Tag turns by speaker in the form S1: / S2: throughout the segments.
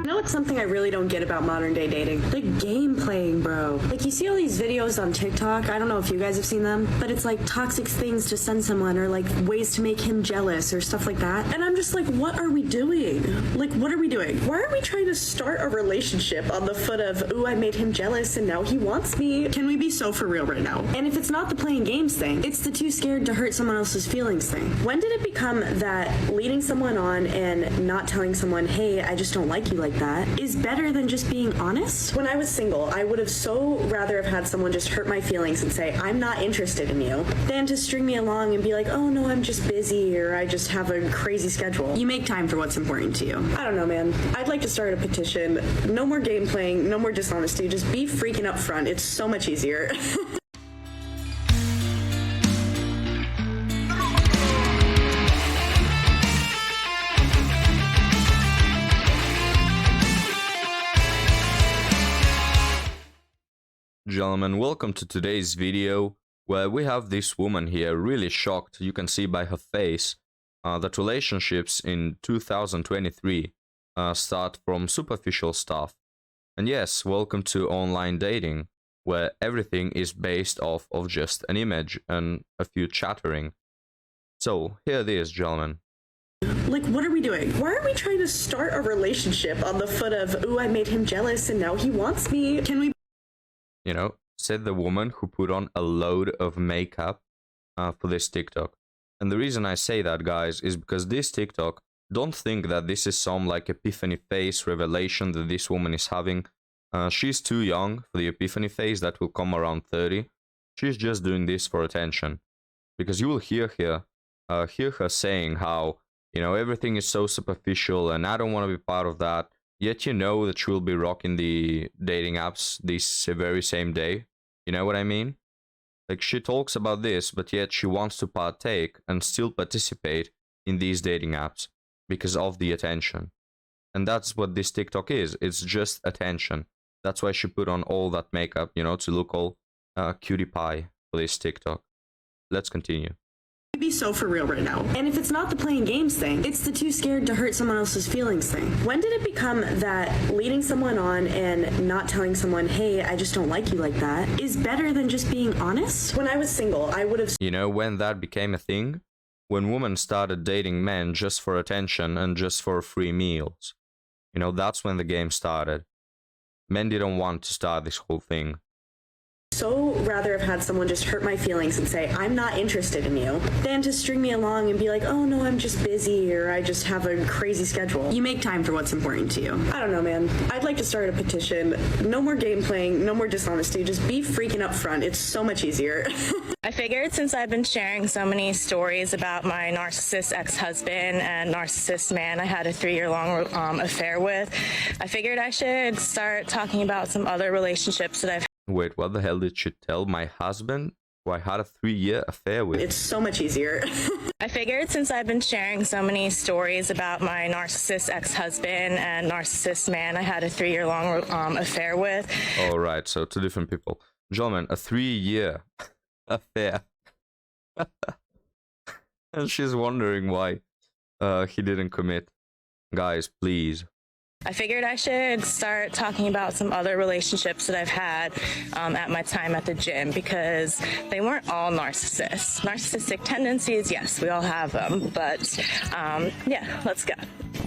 S1: You know what's something I really don't get about modern day dating? The game playing, bro. Like, you see all these videos on TikTok, I don't know if you guys have seen them, but it's like toxic things to send someone or like ways to make him jealous or stuff like that. And I'm just like, what are we doing? Like, what are we doing? Why are we trying to start a relationship on the foot of, ooh, I made him jealous and now he wants me? Can we be so for real right now? And if it's not the playing games thing, it's the too scared to hurt someone else's feelings thing. When did it become that leading someone on and not telling someone, hey, I just don't like you like that, is better than just being honest? When I was single, I would have so rather have had someone just hurt my feelings and say, I'm not interested in you, than to string me along and be like, oh no, I'm just busy or I just have a crazy schedule. You make time for what's important to you. I don't know, man. I'd like to start a petition. No more game playing, no more dishonesty. Just be freaking up front. It's so much easier.
S2: Gentlemen, welcome to today's video where we have this woman here really shocked. You can see by her face that relationships in 2023 start from superficial stuff. And yes, welcome to online dating where everything is based off of just an image and a few chattering. So here it is, gentlemen.
S1: Like, what are we doing? Why are we trying to start a relationship on the foot of, ooh, I made him jealous and now he wants me? Can we?
S2: You know, said the woman who put on a load of makeup for this TikTok. And the reason I say that, guys, is because this TikTok, don't think that this is some like epiphany phase revelation that this woman is having. She's too young for the epiphany phase that will come around 30. She's just doing this for attention. Because you will hear her saying how, you know, everything is so superficial and I don't want to be part of that. Yet you know that she will be rocking the dating apps this very same day. You know what I mean? Like, she talks about this, but yet she wants to partake and still participate in these dating apps because of the attention. And that's what this TikTok is. It's just attention. That's why she put on all that makeup, you know, to look all cutie pie for this TikTok. Let's continue.
S1: Be so for real right now. And if it's not the playing games thing, it's the too scared to hurt someone else's feelings thing. When did it become that leading someone on and not telling someone, hey, I just don't like you like that, is better than just being honest? When I was single, I would have...
S2: You know when that became a thing? When women started dating men just for attention and just for free meals. You know, that's when the game started. Men didn't want to start this whole thing.
S1: So rather have had someone just hurt my feelings and say, I'm not interested in you, than to string me along and be like, oh no, I'm just busy or I just have a crazy schedule. You make time for what's important to you. I don't know, man. I'd like to start a petition. No more game playing, no more dishonesty. Just be freaking up front. It's so much easier.
S3: I figured since I've been sharing so many stories about my narcissist ex-husband and narcissist man I had a 3-year-long affair with, I figured I should start talking about some other relationships that I've.
S2: Wait, what the hell did she tell my husband who I had a 3-year affair with?
S1: It's so much easier.
S3: I figured since I've been sharing so many stories about my narcissist ex-husband and narcissist man I had a 3-year-long affair with.
S2: All right, so 2 different people. Gentlemen, a 3-year affair. And she's wondering why he didn't commit. Guys, please.
S3: I figured I should start talking about some other relationships that I've had at my time at the gym because they weren't all narcissists. Narcissistic tendencies, yes, we all have them, but yeah, let's go.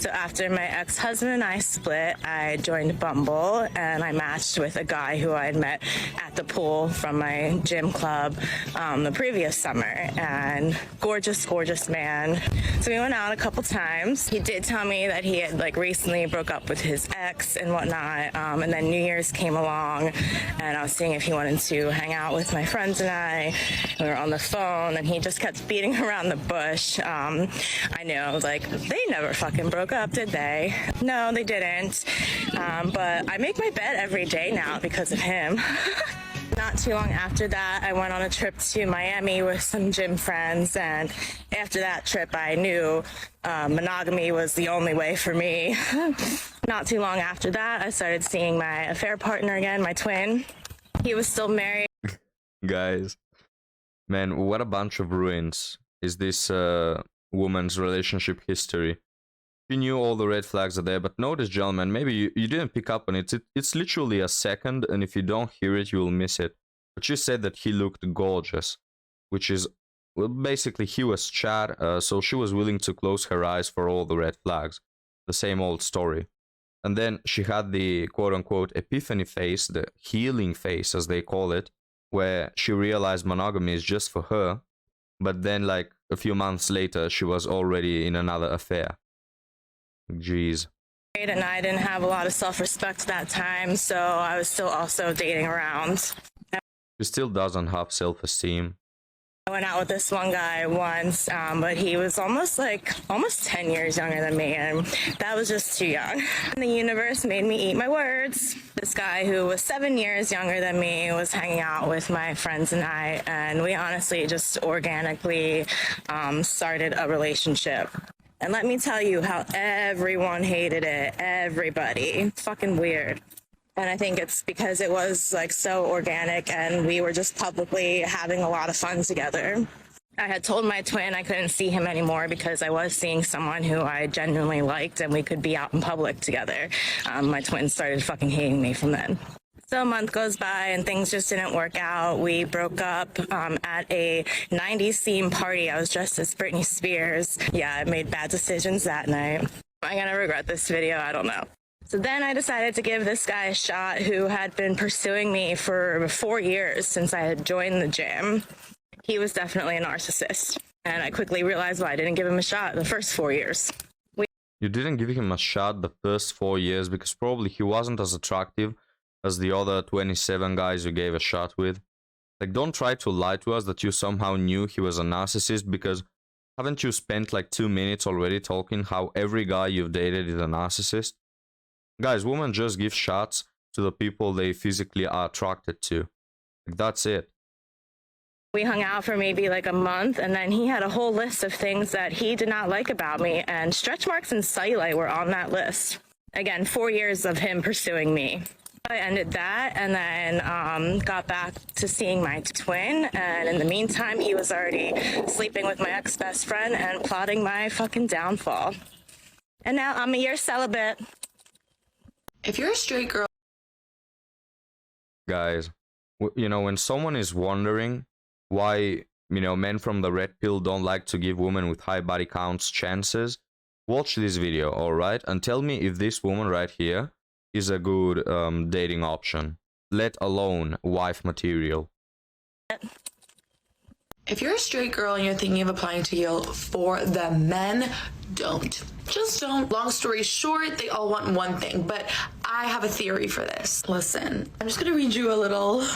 S3: So after my ex-husband and I split, I joined Bumble and I matched with a guy who I had met at the pool from my gym club the previous summer, and gorgeous, gorgeous man. So we went out a couple times. He did tell me that he had like recently broke up with his ex and whatnot, and then New Year's came along and I was seeing if he wanted to hang out with my friends and I. We were on the phone and he just kept beating around the bush. I know, like, they never fucking broke up, did they? No, they didn't. But I make my bed every day now because of him. Not too long after that, I went on a trip to Miami with some gym friends, and after that trip, I knew monogamy was the only way for me. Not too long after that, I started seeing my affair partner again, my twin. He was still married.
S2: Guys, man, what a bunch of ruins is this woman's relationship history. She knew all the red flags are there, but notice, gentlemen, maybe you didn't pick up on it. It's literally a second, and if you don't hear it, you will miss it. But she said that he looked gorgeous, which is, well, basically he was Chad, so she was willing to close her eyes for all the red flags. The same old story. And then she had the quote-unquote epiphany phase, the healing phase as they call it, where she realized monogamy is just for her, but then like a few months later, she was already in another affair. Jeez.
S3: And I didn't have a lot of self-respect at that time, so I was still also dating around.
S2: She still doesn't have self-esteem.
S3: I went out with this one guy once, but he was almost 10 years younger than me, and that was just too young. And the universe made me eat my words. This guy who was 7 years younger than me was hanging out with my friends and I, and we honestly just organically started a relationship. And let me tell you how everyone hated it. Everybody. It's fucking weird. And I think it's because it was like so organic and we were just publicly having a lot of fun together. I had told my twin I couldn't see him anymore because I was seeing someone who I genuinely liked and we could be out in public together. My twin started fucking hating me from then. So a month goes by and things just didn't work out. We broke up at a 90s theme party. I was dressed as Britney Spears. Yeah, I made bad decisions that night. Am I gonna regret this video? I don't know. So then I decided to give this guy a shot who had been pursuing me for 4 years since I had joined the gym. He was definitely a narcissist. And I quickly realized why I didn't give him a shot the first 4 years.
S2: You didn't give him a shot the first 4 years because probably he wasn't as attractive as the other 27 guys you gave a shot with. Like, don't try to lie to us that you somehow knew he was a narcissist, because haven't you spent like 2 minutes already talking how every guy you've dated is a narcissist? Guys, women just give shots to the people they physically are attracted to. Like, that's it.
S3: We hung out for maybe like a month, and then he had a whole list of things that he did not like about me, and stretch marks and cellulite were on that list. Again, 4 years of him pursuing me. I ended that and then got back to seeing my twin, and in the meantime, he was already sleeping with my ex-best friend and plotting my fucking downfall. And now I'm a year celibate.
S4: If you're a straight girl,
S2: Guys, you know, when someone is wondering why, you know, men from the red pill don't like to give women with high body counts chances, watch this video, alright? And tell me if this woman right here is a good dating option, let alone wife material.
S4: if you're a straight girl and you're thinking of applying to Yale for the men, don't. Just don't. Long story short, they all want one thing, but I have a theory for this. Listen, I'm just gonna read you a little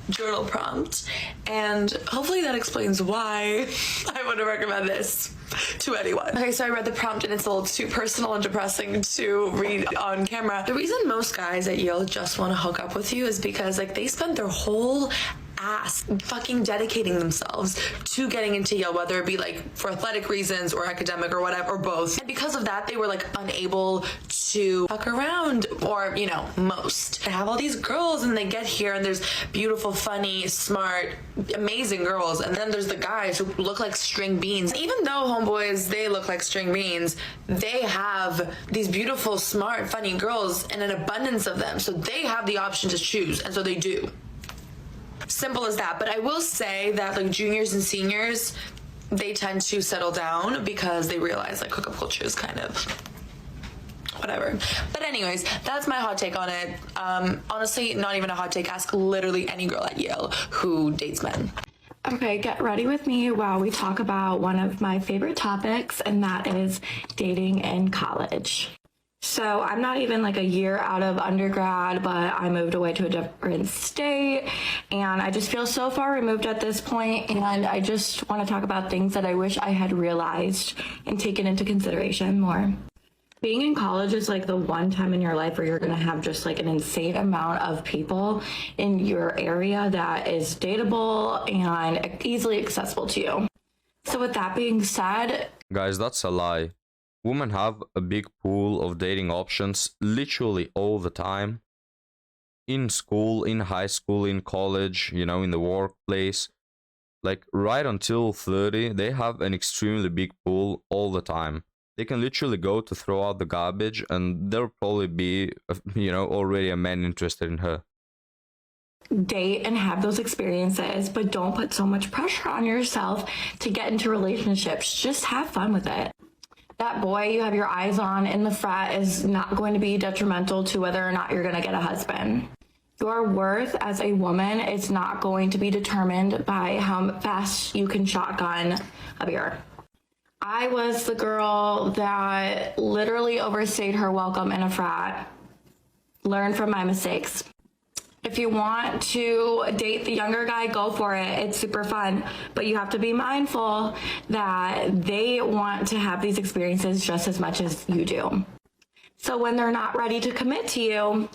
S4: journal prompt, and hopefully that explains why I would recommend this to anyone. Okay, so I read the prompt and it's a little too personal and depressing to read on camera. The reason most guys at Yale just want to hook up with you is because like they spent their whole ass fucking dedicating themselves to getting into Yale, whether it be like for athletic reasons or academic or whatever, or both. And because of that, they were like unable to fuck around, or, you know, most. I have all these girls and they get here and there's beautiful, funny, smart, amazing girls. And then there's the guys who look like string beans. Even though homeboys, they look like string beans, they have these beautiful, smart, funny girls and an abundance of them. So they have the option to choose. And so they do. Simple as that. But I will say that like juniors and seniors, they tend to settle down because they realize like hookup culture is kind of whatever. But anyways, that's my hot take on it. Honestly, not even a hot take. Ask literally any girl at Yale who dates men.
S5: Okay, get ready with me while we talk about one of my favorite topics, and that is dating in college. So I'm not even like a year out of undergrad, but I moved away to a different state, and I just feel so far removed at this point, and I just want to talk about things that I wish I had realized and taken into consideration more. Being in college is like the one time in your life where you're going to have just like an insane amount of people in your area that is dateable and easily accessible to you. So with that being said,
S2: Guys, that's a lie. Women have a big pool of dating options literally all the time. In school, in high school, in college, you know, in the workplace. Like right until 30, they have an extremely big pool all the time. They can literally go to throw out the garbage and there'll probably be, already a man interested in her.
S5: Date and have those experiences, but don't put so much pressure on yourself to get into relationships. Just have fun with it. That boy you have your eyes on in the frat is not going to be detrimental to whether or not you're going to get a husband. Your worth as a woman is not going to be determined by how fast you can shotgun a beer. I was the girl that literally overstayed her welcome in a frat. Learn from my mistakes. If you want to date the younger guy, go for it. It's super fun. But you have to be mindful that they want to have these experiences just as much as you do. So when they're not ready to commit to you,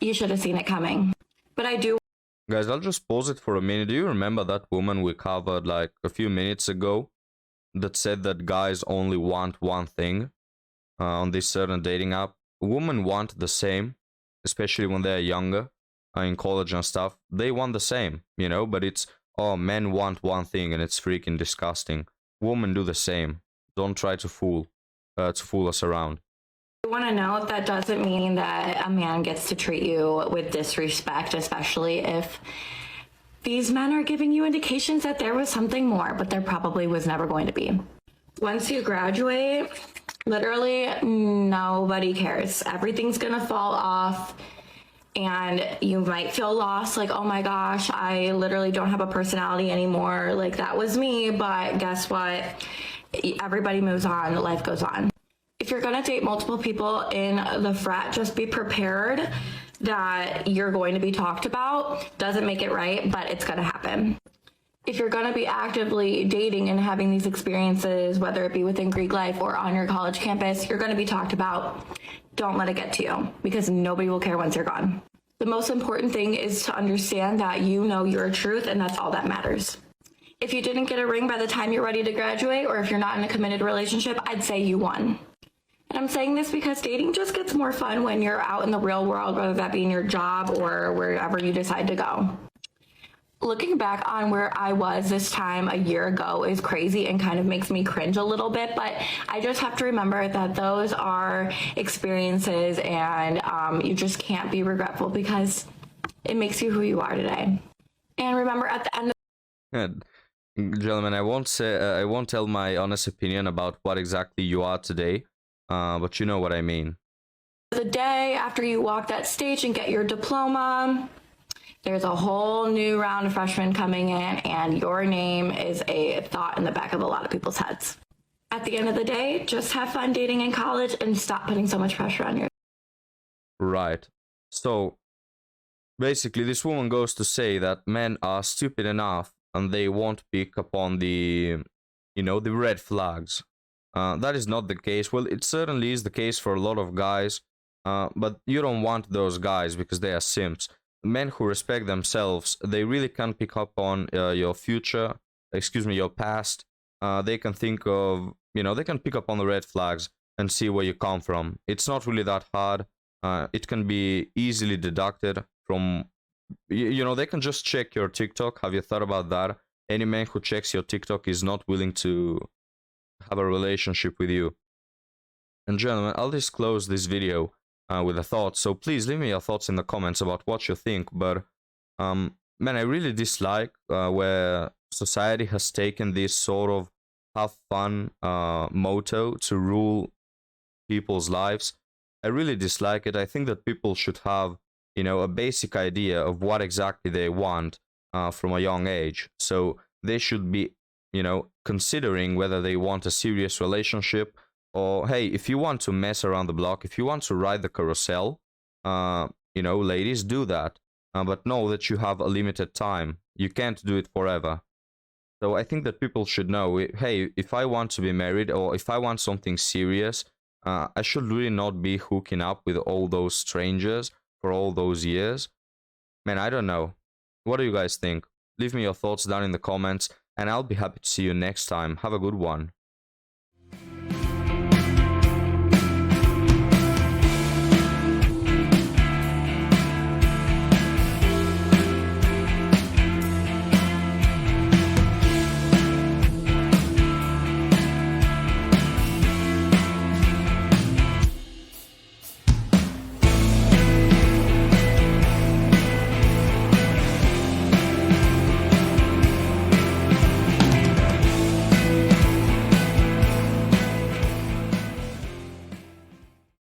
S5: you should have seen it coming. But I do.
S2: Guys, I'll just pause it for a minute. Do you remember that woman we covered like a few minutes ago that said that guys only want one thing on this certain dating app? Women want the same, especially when they're younger. In college and stuff, they want the same, but it's, oh, men want one thing and it's freaking disgusting. Women do the same. Don't try to fool us around.
S5: I want to note that doesn't mean that a man gets to treat you with disrespect, especially if these men are giving you indications that there was something more, but there probably was never going to be. Once you graduate, literally nobody cares. Everything's gonna fall off. And you might feel lost, like, oh my gosh, I literally don't have a personality anymore. Like, that was me, but guess what? Everybody moves on, life goes on. If you're gonna date multiple people in the frat, just be prepared that you're going to be talked about. Doesn't make it right, but it's gonna happen. If you're gonna be actively dating and having these experiences, whether it be within Greek life or on your college campus, you're gonna be talked about. Don't let it get to you, because nobody will care once you're gone. The most important thing is to understand that you know your truth, and that's all that matters. If you didn't get a ring by the time you're ready to graduate, or if you're not in a committed relationship, I'd say you won. And I'm saying this because dating just gets more fun when you're out in the real world, whether that be in your job or wherever you decide to go. Looking back on where I was this time a year ago is crazy and kind of makes me cringe a little bit, but I just have to remember that those are experiences, and you just can't be regretful because it makes you who you are today. And remember, at the end of
S2: Gentlemen, I won't tell my honest opinion about what exactly you are today, but you know what I mean.
S5: the day after you walk that stage and get your diploma, there's a whole new round of freshmen coming in, and your name is a thought in the back of a lot of people's heads. At the end of the day, just have fun dating in college and stop putting so much pressure on yourself.
S2: Right. So, basically, this woman goes to say that men are stupid enough and they won't pick up on the, the red flags. That is not the case. Well, it certainly is the case for a lot of guys, but you don't want those guys because they are simps. Men who respect themselves, they really can pick up on your past. They can think of, they can pick up on the red flags and see where you come from. It's not really that hard. It can be easily deducted from, they can just check your TikTok. Have you thought about that? Any man who checks your TikTok is not willing to have a relationship with you. And gentlemen, I'll just close this video with a thought. So please leave me your thoughts in the comments about what you think. But man, I really dislike where society has taken this sort of have fun motto to rule people's lives. I really dislike it. I think that people should have, a basic idea of what exactly they want from a young age. So they should be, considering whether they want a serious relationship, or hey, if you want to mess around the block, if you want to ride the carousel, ladies, do that. But know that you have a limited time. You can't do it forever. So I think that people should know, hey, if I want to be married or if I want something serious, I should really not be hooking up with all those strangers for all those years. Man, I don't know. What do you guys think? Leave me your thoughts down in the comments, and I'll be happy to see you next time. Have a good one.